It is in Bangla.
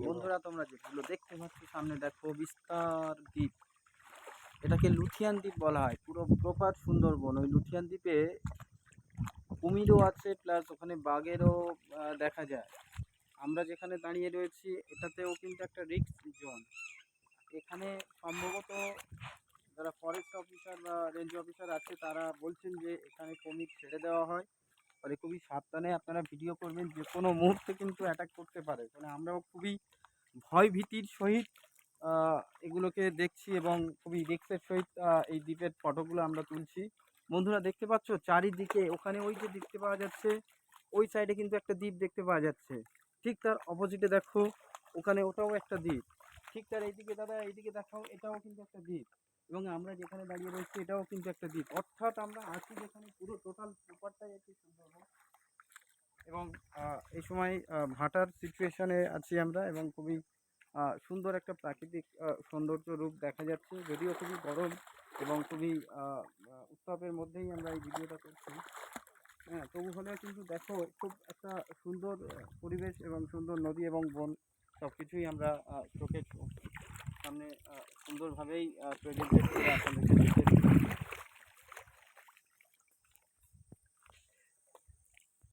বন্ধুরা তোমরা যেগুলো দেখতে পাচ্ছ সামনে দেখো বিস্তার দ্বীপ, এটাকে লুথিয়ান দ্বীপ বলা হয়। পুরো প্রপার সুন্দরবন। ওই লুথিয়ান দ্বীপে কুমিরও আছে, প্লাস ওখানে বাঘেরও দেখা যায়। আমরা যেখানে দাঁড়িয়ে রয়েছি এটাতেও কিন্তু একটা রিস্ক জোন। এখানে সম্ভবত যারা ফরেস্ট অফিসার বা রেঞ্জ অফিসার আছে তারা বলছেন যে এখানে কুমির ছেড়ে দেওয়া হয়, ফলে খুবই সাবধানে আপনারা ভিডিও করবেন, যে কোনো মুহূর্তে কিন্তু অ্যাটাক করতে পারে। ফলে আমরাও খুবই ভয় ভীতির সহিত এগুলোকে দেখছি এবং খুবই রিস্কের সহিত এই দ্বীপের ফটোগুলো আমরা তুলছি। বন্ধুরা দেখতে পাচ্ছ চারিদিকে, ওখানে ওই যে দেখতে পাওয়া যাচ্ছে ওই সাইডে কিন্তু একটা দ্বীপ দেখতে পাওয়া যাচ্ছে, ঠিক তার অপোজিটে দেখো ওখানে ওটাও একটা দ্বীপ, ঠিক তার এইদিকে দাদা এইদিকে দেখাও এটাও কিন্তু একটা দ্বীপ, এবং আমরা যেখানে দাঁড়িয়ে রয়েছি এটাও কিন্তু একটা দ্বীপ। অর্থাৎ আমরা আছি যেখানে পুরো টোটাল ব্যাপারটাই একটি সুন্দরবন। এবং এই সময় ভাটার সিচুয়েশনে আছি আমরা, এবং খুবই সুন্দর একটা প্রাকৃতিক সৌন্দর্য রূপ দেখা যাচ্ছে, যদিও খুবই গরম এবং খুবই উত্তাপের মধ্যেই আমরা এই ভিডিওটা করছি। হ্যাঁ, তবু হলেও কিন্তু দেখো খুব একটা সুন্দর পরিবেশ এবং সুন্দর নদী এবং বন সব কিছুই আমরা চোখের সামনে সুন্দরভাবেই প্রেজেন্টেড করে আপনাদেরকে দেখে